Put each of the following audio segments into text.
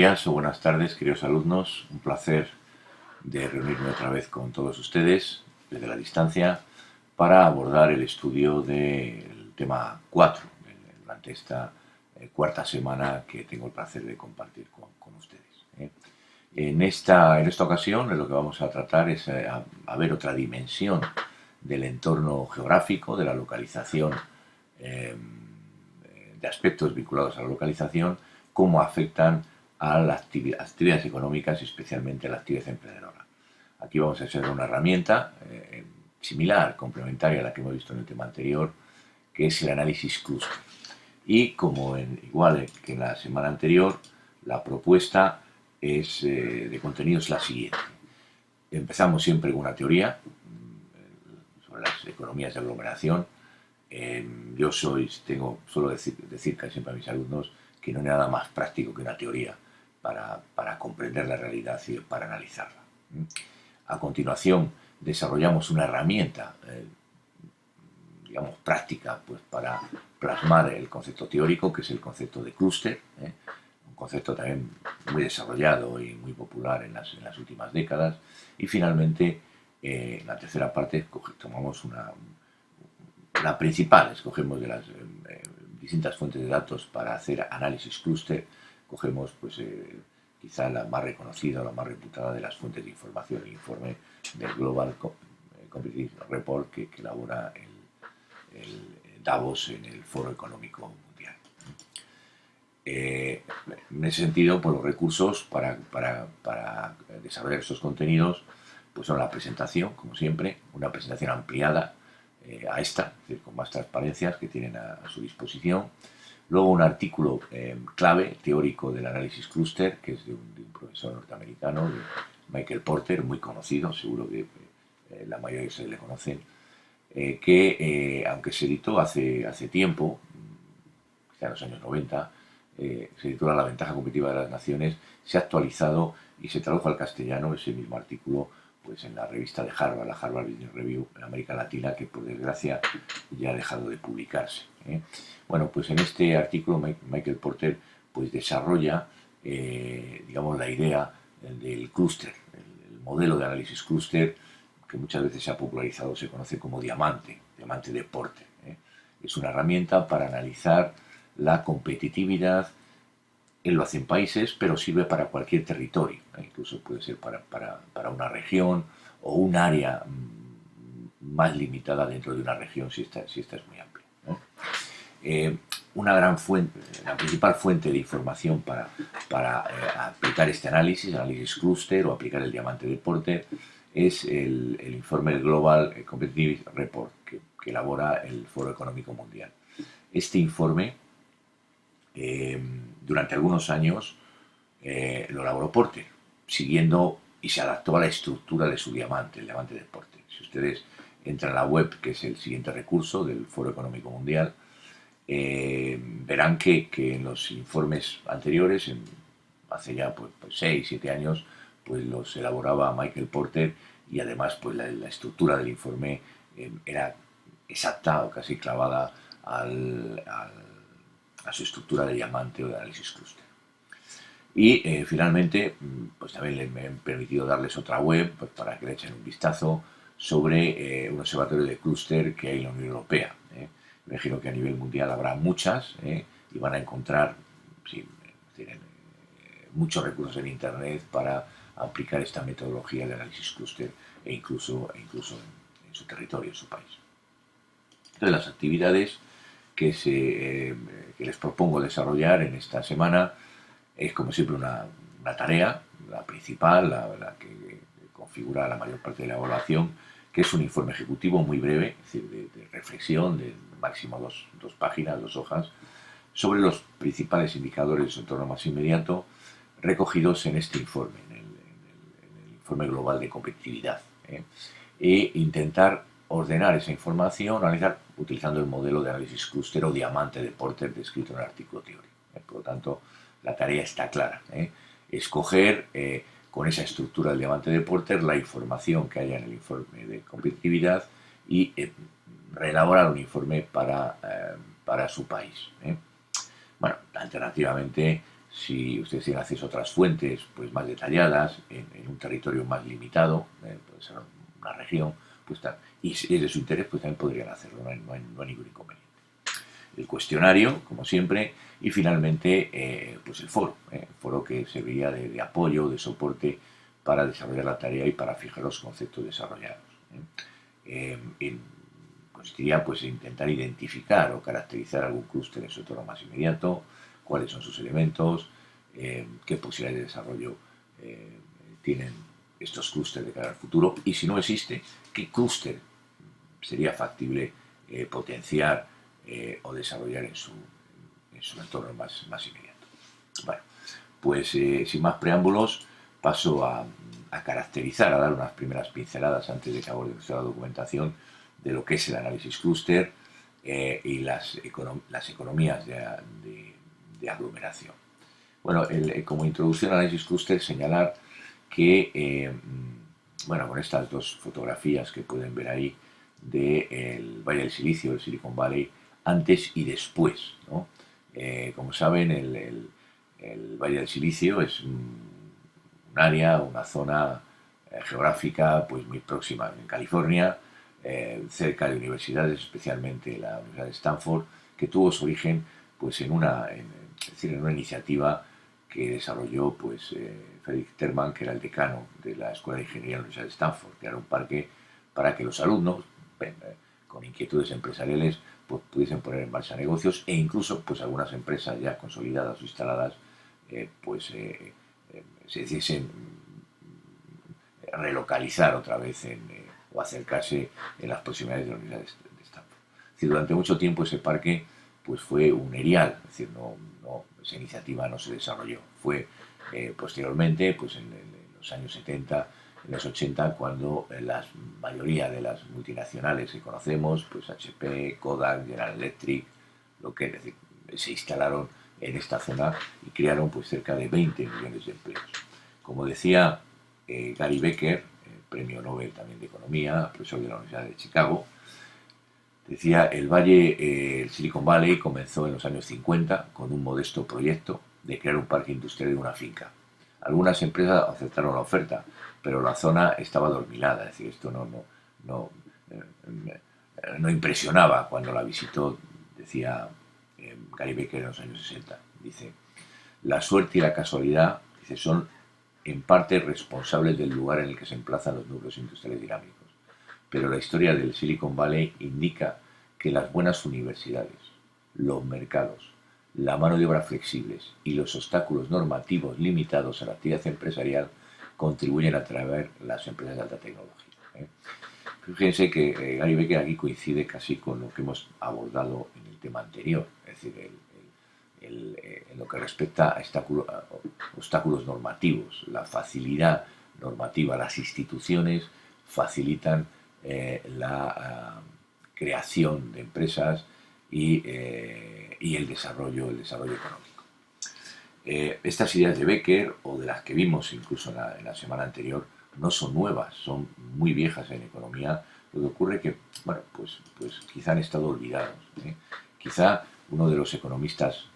días o buenas tardes, queridos alumnos. Un placer de reunirme otra vez con todos ustedes desde la distancia para abordar el estudio del tema 4 durante esta cuarta semana que tengo el placer de compartir con ustedes. En esta ocasión lo que vamos a tratar es a ver otra dimensión del entorno geográfico, de la localización, de aspectos vinculados a la localización, cómo afectan a las actividades económicas, especialmente a la actividad emprendedora. Aquí vamos a hacer una herramienta similar, complementaria a la que hemos visto en el tema anterior, que es el análisis clúster. Y como igual que en la semana anterior, la propuesta de contenido es la siguiente. Empezamos siempre con una teoría sobre las economías de aglomeración. Yo suelo decir casi siempre a mis alumnos que no hay nada más práctico que una teoría para comprender la realidad y para analizarla. A continuación, desarrollamos una herramienta, digamos, práctica, pues, para plasmar el concepto teórico, que es el concepto de clúster, un concepto también muy desarrollado y muy popular en las últimas décadas. Y finalmente, en la tercera parte, tomamos la principal, escogemos de las distintas fuentes de datos para hacer análisis clúster, cogemos pues quizá la más reconocida o la más reputada de las fuentes de información, el informe del Global Competitive Report que elabora el Davos en el Foro Económico Mundial. En ese sentido, pues, los recursos para desarrollar estos contenidos pues son la presentación, como siempre, una presentación ampliada a esta, es decir, con más transparencias que tienen a su disposición. Luego un artículo clave teórico del análisis clúster, que es de un profesor norteamericano, de Michael Porter, muy conocido, seguro que la mayoría de ustedes le conocen, que aunque se editó hace tiempo, quizá en los años 90, se titula La ventaja competitiva de las naciones, se ha actualizado y se tradujo al castellano ese mismo artículo pues en la revista de Harvard, la Harvard Business Review en América Latina, que por desgracia ya ha dejado de publicarse. Bueno, pues en este artículo Michael Porter pues desarrolla, digamos, la idea del clúster, el modelo de análisis clúster, que muchas veces se ha popularizado, se conoce como diamante de Porter. Es una herramienta para analizar la competitividad. Él lo hace en países, pero sirve para cualquier territorio. Incluso puede ser para una región o un área más limitada dentro de una región si esta es muy amplia. Una gran fuente, la principal fuente de información para aplicar este análisis clúster o aplicar el diamante de Porter, es el informe del Global Competitive Report que elabora el Foro Económico Mundial. Este informe, durante algunos años, lo elaboró Porter, siguiendo y se adaptó a la estructura de su diamante, el diamante de Porter. Si ustedes entran a la web, que es el siguiente recurso del Foro Económico Mundial, verán que en los informes anteriores, hace ya pues 6, 7 años, pues los elaboraba Michael Porter, y además pues la estructura del informe era exacta o casi clavada a su estructura de diamante o de análisis clúster. Y finalmente, pues también me han permitido darles otra web pues, para que le echen un vistazo sobre un observatorio de clúster que hay en la Unión Europea. Me imagino que a nivel mundial habrá muchas y van a encontrar muchos recursos en Internet para aplicar esta metodología de análisis clúster e incluso en su territorio, en su país. Entonces, las actividades que les propongo desarrollar en esta semana es, como siempre, una tarea, la principal, la que configura la mayor parte de la evaluación, que es un informe ejecutivo muy breve, es decir, de reflexión, de máximo dos páginas, 2 hojas, sobre los principales indicadores de su entorno más inmediato, recogidos en este informe, en el informe global de competitividad, e intentar ordenar esa información, analizar utilizando el modelo de análisis clúster o diamante de Porter descrito en el artículo teórico. Por lo tanto, la tarea está clara. Escoger con esa estructura del diamante de Porter la información que haya en el informe de competitividad y reelaborar un informe para su país. Bueno, alternativamente Si ustedes tienen acceso a otras fuentes pues más detalladas, en un territorio más limitado, puede ser una región, pues tal, y si es de su interés, pues también podrían hacerlo, no hay ningún inconveniente. El cuestionario, como siempre, y finalmente pues el foro que serviría de apoyo, de soporte para desarrollar la tarea y para fijar los conceptos desarrollados. Consistiría pues en intentar identificar o caracterizar algún clúster en su entorno más inmediato, cuáles son sus elementos, qué posibilidades de desarrollo tienen estos clústeres de cara al futuro, y si no existe, qué clúster sería factible potenciar o desarrollar en su entorno más inmediato. Bueno, pues sin más preámbulos, paso a caracterizar, a dar unas primeras pinceladas antes de que aborde nuestra documentación de lo que es el análisis clúster y las economías de aglomeración. Bueno, como introducción al análisis clúster, señalar que, bueno, con estas dos fotografías que pueden ver ahí del Valle del Silicio, el Silicon Valley, antes y después, ¿no? Como saben, el Valle del Silicio es un área, una zona geográfica pues muy próxima en California, cerca de universidades, especialmente la Universidad de Stanford, que tuvo su origen pues en una iniciativa que desarrolló pues Frederick Terman, que era el decano de la Escuela de Ingeniería de la Universidad de Stanford, que era un parque para que los alumnos con inquietudes empresariales pues, pudiesen poner en marcha negocios, e incluso pues algunas empresas ya consolidadas o instaladas se hiciesen relocalizar otra vez o acercarse en las proximidades de la Universidad de Stanford. Es decir, durante mucho tiempo ese parque pues fue un erial, es decir, esa iniciativa no se desarrolló. Fue posteriormente, pues en los años 70, en los 80, cuando la mayoría de las multinacionales que conocemos, pues HP, Kodak, General Electric, es decir, se instalaron en esta zona y crearon pues cerca de 20 millones de empleos. Como decía Gary Becker, premio Nobel también de Economía, profesor de la Universidad de Chicago, decía, el Silicon Valley comenzó en los años 50 con un modesto proyecto de crear un parque industrial en una finca. Algunas empresas aceptaron la oferta, pero la zona estaba adormilada, es decir, esto no impresionaba cuando la visitó, decía Gary Becker en los años 60. Dice, la suerte y la casualidad, dice, son en parte responsables del lugar en el que se emplazan los núcleos industriales dinámicos. Pero la historia del Silicon Valley indica que las buenas universidades, los mercados, la mano de obra flexibles y los obstáculos normativos limitados a la actividad empresarial contribuyen a atraer las empresas de alta tecnología. Fíjense que Gary Becker aquí coincide casi con lo que hemos abordado en el tema anterior, es decir, en lo que respecta a obstáculos normativos. La facilidad normativa, las instituciones facilitan la creación de empresas y el desarrollo económico. Estas ideas de Becker, o de las que vimos incluso en la semana anterior, no son nuevas, son muy viejas en economía. Lo que ocurre es que, bueno, pues quizá han estado olvidados. Quizá uno de los economistas,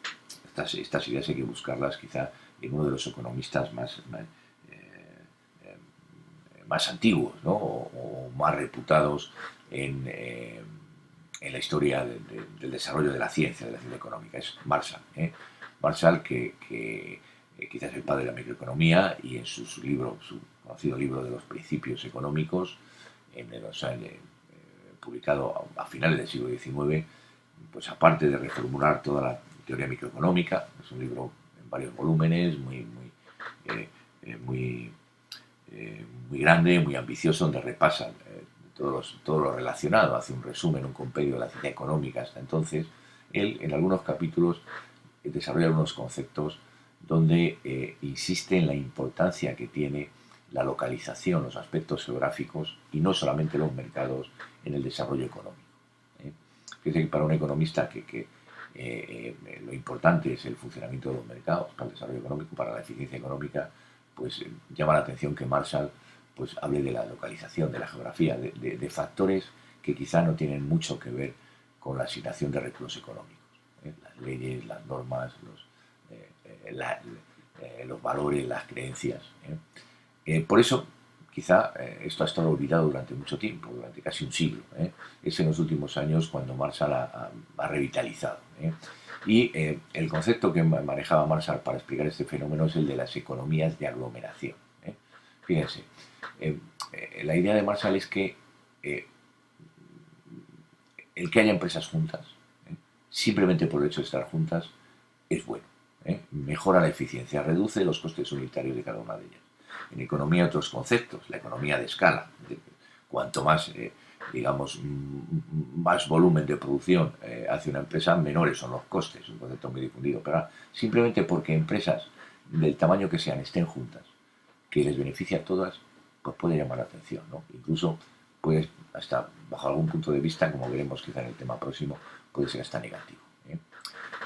estas ideas hay que buscarlas quizá en uno de los economistas más antiguos, ¿no? o más reputados en la historia del desarrollo de la ciencia económica, es Marshall. Marshall, que quizás es el padre de la microeconomía, y en su conocido libro de los principios económicos, publicado a finales del siglo XIX, pues aparte de reformular toda la teoría microeconómica, es un libro en varios volúmenes, muy grande, muy ambicioso, donde repasa todo lo relacionado, hace un resumen, un compendio de la ciencia económica hasta entonces. Él, en algunos capítulos, desarrolla unos conceptos donde insiste en la importancia que tiene la localización, los aspectos geográficos y no solamente los mercados en el desarrollo económico. Fíjense que para un economista lo importante es el funcionamiento de los mercados, para el desarrollo económico, para la eficiencia económica, pues llama la atención que Marshall pues hable de la localización, de la geografía, de factores que quizá no tienen mucho que ver con la asignación de recursos económicos. Las leyes, las normas, los valores, las creencias. Por eso, quizá esto ha estado olvidado durante mucho tiempo, durante casi un siglo. Es en los últimos años cuando Marshall ha revitalizado. Y el concepto que manejaba Marshall para explicar este fenómeno es el de las economías de aglomeración. Fíjense, la idea de Marshall es que el que haya empresas juntas, simplemente por el hecho de estar juntas, es bueno. Mejora la eficiencia, reduce los costes unitarios de cada una de ellas. En economía hay otros conceptos, la economía de escala. Cuanto más, digamos, más volumen de producción hace una empresa, menores son los costes, un concepto muy difundido. Pero simplemente porque empresas del tamaño que sean estén juntas, que les beneficia a todas, pues puede llamar la atención, ¿no? Incluso puede, hasta bajo algún punto de vista, como veremos quizá en el tema próximo, puede ser hasta negativo.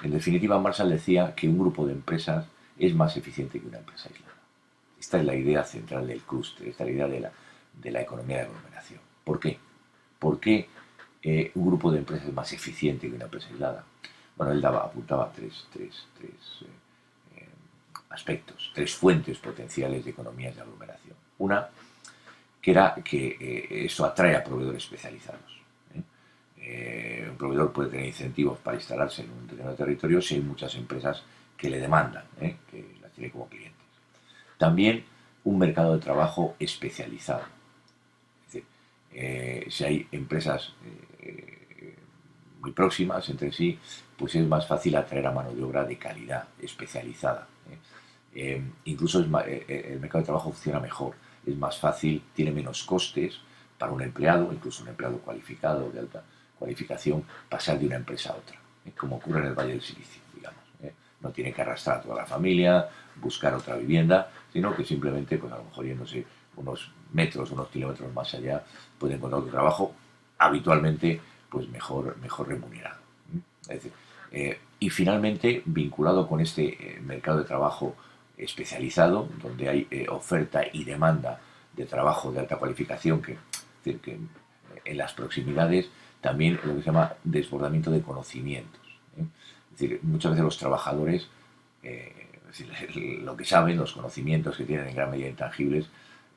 En definitiva, Marshall decía que un grupo de empresas es más eficiente que una empresa aislada. Esta es la idea central del clúster, esta es la idea de la economía de aglomeración. ¿Por qué? ¿Por qué un grupo de empresas es más eficiente que una empresa aislada? Bueno, él apuntaba tres aspectos, tres fuentes potenciales de economías de aglomeración. Una, que era que eso atrae a proveedores especializados. Un proveedor puede tener incentivos para instalarse en un determinado territorio si hay muchas empresas que le demandan, que las tiene como clientes. También un mercado de trabajo especializado. Es decir, si hay empresas muy próximas entre sí, pues es más fácil atraer a mano de obra de calidad, especializada. Incluso el mercado de trabajo funciona mejor, es más fácil, tiene menos costes para un empleado, incluso un empleado cualificado, de alta cualificación, pasar de una empresa a otra, como ocurre en el Valle del Silicio, digamos. No tiene que arrastrar a toda la familia, buscar otra vivienda, sino que simplemente, pues a lo mejor yéndose unos metros, unos kilómetros más allá, puede encontrar otro trabajo habitualmente pues mejor remunerado. Es decir, y finalmente, vinculado con este mercado de trabajo especializado, donde hay oferta y demanda de trabajo de alta cualificación, es decir, que en las proximidades también lo que se llama desbordamiento de conocimientos. Es decir, muchas veces los trabajadores, es decir, lo que saben, los conocimientos que tienen en gran medida intangibles,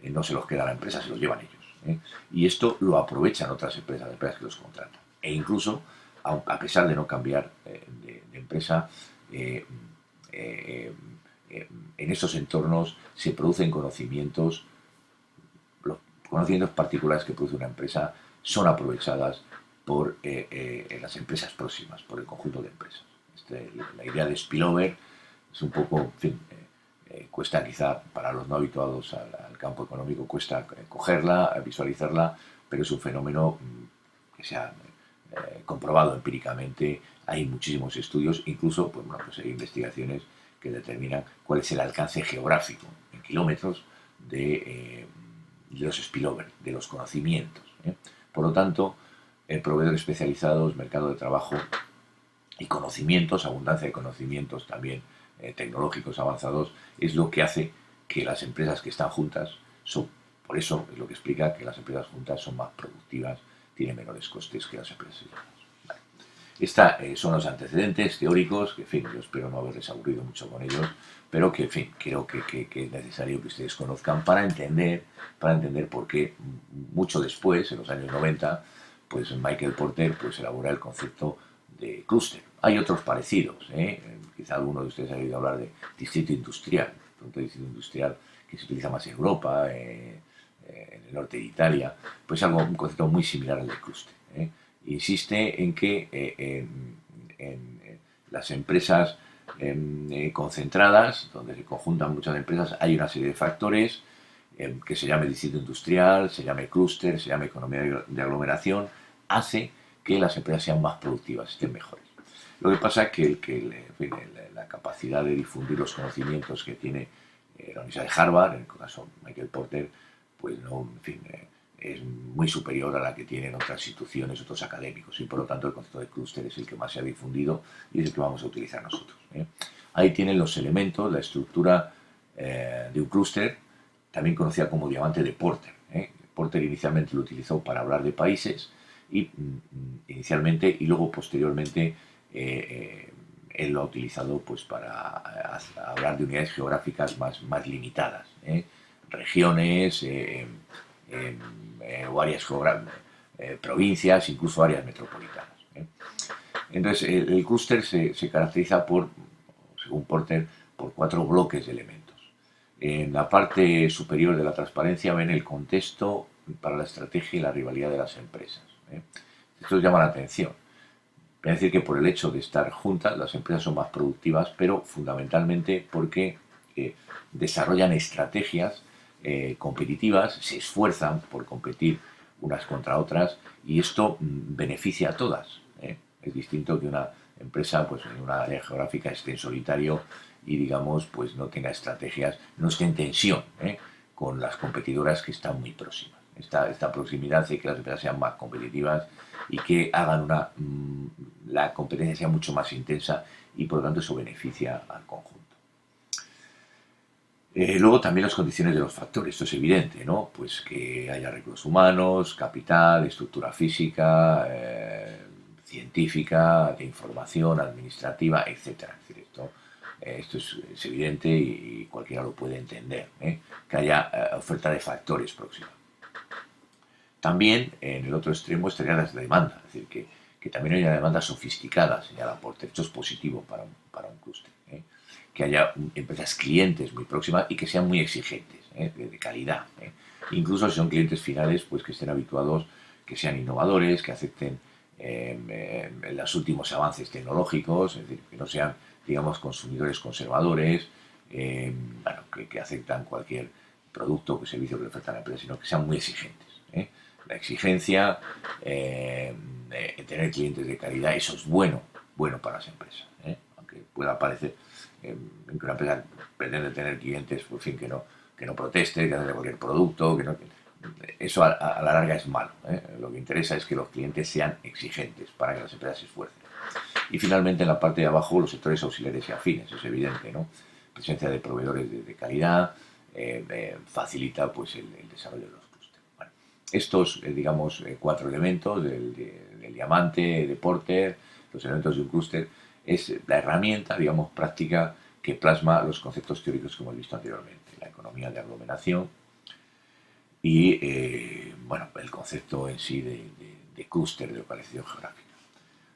no se los queda la empresa, se los llevan ellos. Y esto lo aprovechan otras empresas, las empresas que los contratan. E incluso, a pesar de no cambiar de empresa, en esos entornos se producen conocimientos, los conocimientos particulares que produce una empresa son aprovechadas por las empresas próximas, por el conjunto de empresas. La idea de spillover es un poco, en fin, cuesta quizá para los no habituados al campo económico, cuesta cogerla, visualizarla, pero es un fenómeno que se ha comprobado empíricamente. Hay muchísimos estudios, incluso pues, bueno, pues hay investigaciones que determinan cuál es el alcance geográfico en kilómetros de los spillover, de los conocimientos. Por lo tanto, proveedores especializados, mercado de trabajo y conocimientos, abundancia de conocimientos también tecnológicos avanzados, es lo que hace que las empresas que están juntas por eso es lo que explica que las empresas juntas son más productivas, tienen menores costes que las empresas aisladas. Estos son los antecedentes teóricos, que en fin, yo espero no haberles aburrido mucho con ellos, pero que en fin, creo que es necesario que ustedes conozcan para entender por qué mucho después, en los años 90, pues Michael Porter pues elabora el concepto de clúster. Hay otros parecidos, quizá alguno de ustedes ha oído hablar de distrito industrial, distrito industrial que se utiliza más en Europa, en el norte de Italia, pues un concepto muy similar al del clúster. Insiste en que en las empresas concentradas, donde se conjuntan muchas empresas, hay una serie de factores que se llame distrito industrial, se llame clúster, se llame economía de aglomeración, hace que las empresas sean más productivas, estén mejores. Lo que pasa es que la capacidad de difundir los conocimientos que tiene la Universidad de Harvard, en el caso Michael Porter, pues no, en fin, es muy superior a la que tienen otras instituciones, otros académicos, y por lo tanto el concepto de clúster es el que más se ha difundido y es el que vamos a utilizar nosotros. Ahí tienen los elementos, la estructura de un clúster, también conocida como diamante de Porter. Porter inicialmente lo utilizó para hablar de países y luego posteriormente él lo ha utilizado pues para hablar de unidades geográficas más limitadas, regiones, o áreas provincias, incluso áreas metropolitanas. Entonces, el clúster se caracteriza por, según Porter, por 4 bloques de elementos. En la parte superior de la transparencia ven el contexto para la estrategia y la rivalidad de las empresas. Esto llama la atención. Es decir, que por el hecho de estar juntas, las empresas son más productivas, pero fundamentalmente porque desarrollan estrategias competitivas, se esfuerzan por competir unas contra otras y esto beneficia a todas. Es distinto que una empresa pues, en una área geográfica esté en solitario y, digamos, pues no tenga estrategias, no esté en tensión con las competidoras que están muy próximas. Esta proximidad hace que las empresas sean más competitivas y que hagan la competencia sea mucho más intensa y por lo tanto eso beneficia al conjunto. Luego también las condiciones de los factores, esto es evidente, ¿no? Pues que haya recursos humanos, capital, estructura física, científica, de información, administrativa, etcétera. Es decir, esto es evidente y cualquiera lo puede entender, que haya oferta de factores próxima. También en el otro extremo estaría la demanda, es decir, que también haya demanda sofisticada, señala Porter. Esto es positivo para un clúster. Que haya empresas clientes muy próximas y que sean muy exigentes, de calidad. Incluso si son clientes finales, pues que estén habituados, que sean innovadores, que acepten los últimos avances tecnológicos, es decir, que no sean, digamos, consumidores conservadores, bueno, que aceptan cualquier producto o servicio que le oferta la empresa, sino que sean muy exigentes. La exigencia, tener clientes de calidad, eso es bueno para las empresas. Aunque pueda parecer que una empresa pretende tener clientes, por fin, que no proteste, que hagan cualquier producto, eso a la larga es malo. Lo que interesa es que los clientes sean exigentes para que las empresas se esfuercen. Y finalmente en la parte de abajo los sectores auxiliares y afines, es evidente, ¿no? Presencia de proveedores de calidad facilita pues el desarrollo de los clústeres. Bueno, estos, digamos, 4 elementos del diamante, de Porter, los elementos de un clúster, es la herramienta, digamos, práctica que plasma los conceptos teóricos que hemos visto anteriormente, la economía de aglomeración y, bueno, el concepto en sí de clúster de localización geográfica.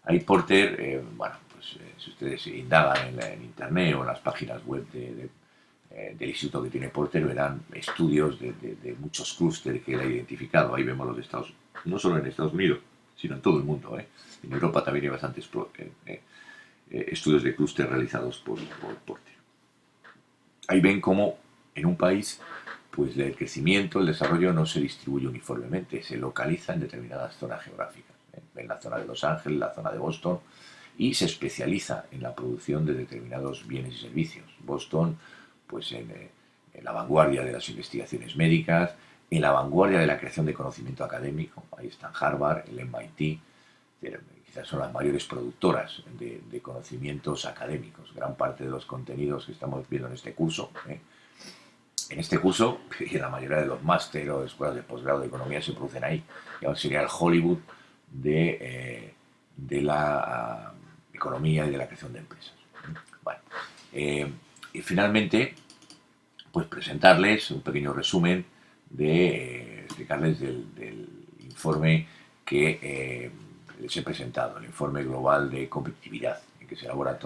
Ahí Porter, bueno, pues si ustedes indagan en internet o en las páginas web del instituto que tiene Porter, verán estudios de muchos clústeres que él ha identificado. Ahí vemos los de Estados Unidos, no solo en Estados Unidos, sino en todo el mundo. En Europa también hay bastantes estudios de clúster realizados por Porter. Ahí ven cómo en un país pues el crecimiento, el desarrollo no se distribuye uniformemente, se localiza en determinadas zonas geográficas. En la zona de Los Ángeles, la zona de Boston, y se especializa en la producción de determinados bienes y servicios. Boston, pues en la vanguardia de las investigaciones médicas, en la vanguardia de la creación de conocimiento académico. Ahí están Harvard, el MIT, quizás son las mayores productoras de conocimientos académicos. Gran parte de los contenidos que estamos viendo en este curso, y en la mayoría de los máster o escuelas de posgrado de economía se producen ahí. Sería el Hollywood de la economía y de la creación de empresas. Bueno, y finalmente, pues presentarles un pequeño resumen explicarles del informe que les he presentado, el informe global de competitividad, que se elabora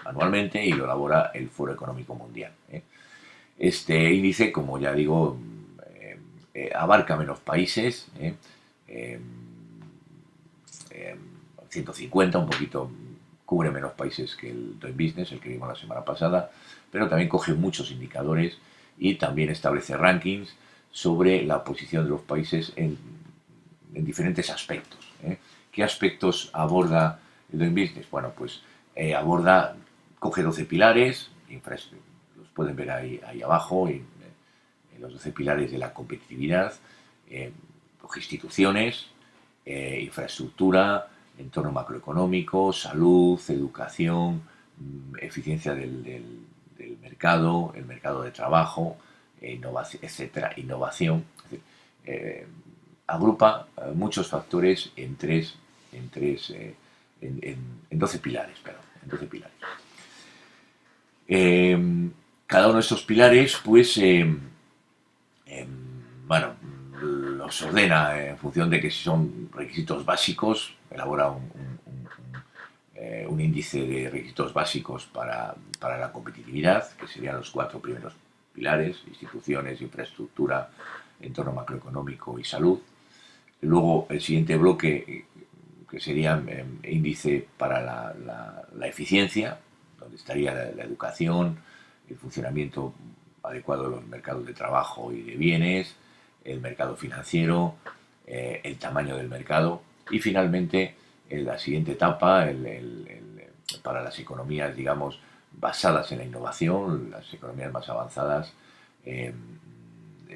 anualmente y lo elabora el Foro Económico Mundial. Este índice, como ya digo, abarca menos países, 150, un poquito cubre menos países que el Doing Business, el que vimos la semana pasada, pero también coge muchos indicadores y también establece rankings sobre la posición de los países en diferentes aspectos. ¿Qué aspectos aborda el Doing Business? Bueno, pues coge 12 pilares, los pueden ver ahí abajo, en los 12 pilares de la competitividad, coge instituciones, infraestructura, entorno macroeconómico, salud, educación, eficiencia del mercado, el mercado de trabajo, innovación, etcétera, innovación. Es decir, agrupa muchos factores en 12 pilares, 12 pilares. Cada uno de estos pilares, pues, bueno, los ordena en función de que si son requisitos básicos, elabora un índice de requisitos básicos para la competitividad, que serían los 4 primeros pilares: instituciones, infraestructura, entorno macroeconómico y salud. Luego el siguiente bloque, que sería índice para la eficiencia, donde estaría la educación, el funcionamiento adecuado de los mercados de trabajo y de bienes, el mercado financiero, el tamaño del mercado, y finalmente en la siguiente etapa, para las economías, digamos, basadas en la innovación, las economías más avanzadas,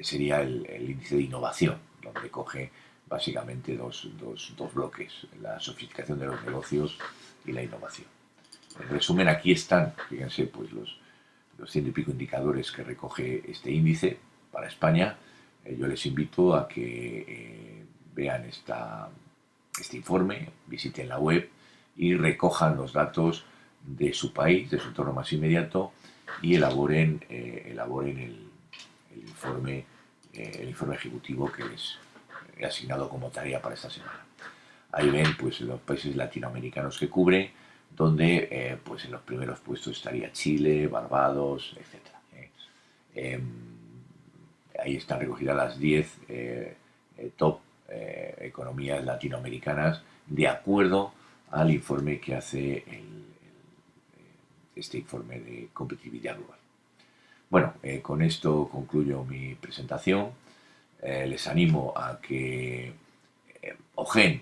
sería el índice de innovación, donde coge básicamente dos bloques: la sofisticación de los negocios y la innovación. En resumen, aquí están, fíjense, pues los 100 y pico indicadores que recoge este índice para España. Yo les invito a que vean este informe, visiten la web y recojan los datos de su país, de su entorno más inmediato, y elaboren el informe ejecutivo que les he asignado como tarea para esta semana. Ahí ven, pues, los países latinoamericanos que cubre, donde pues en los primeros puestos estaría Chile, Barbados, etc. Ahí están recogidas las 10 top economías latinoamericanas, de acuerdo al informe que hace este informe de competitividad global. Bueno, con esto concluyo mi presentación. Les animo a que ojeen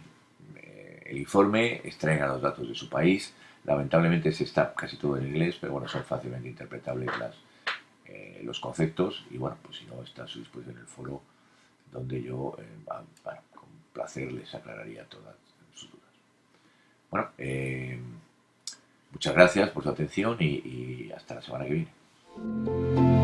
el informe, extraigan los datos de su país. Lamentablemente está casi todo en inglés, pero bueno, son fácilmente interpretables los conceptos, y bueno, pues si no, está a su disposición en el foro, donde yo con placer les aclararía todas sus dudas. Bueno, muchas gracias por su atención y hasta la semana que viene.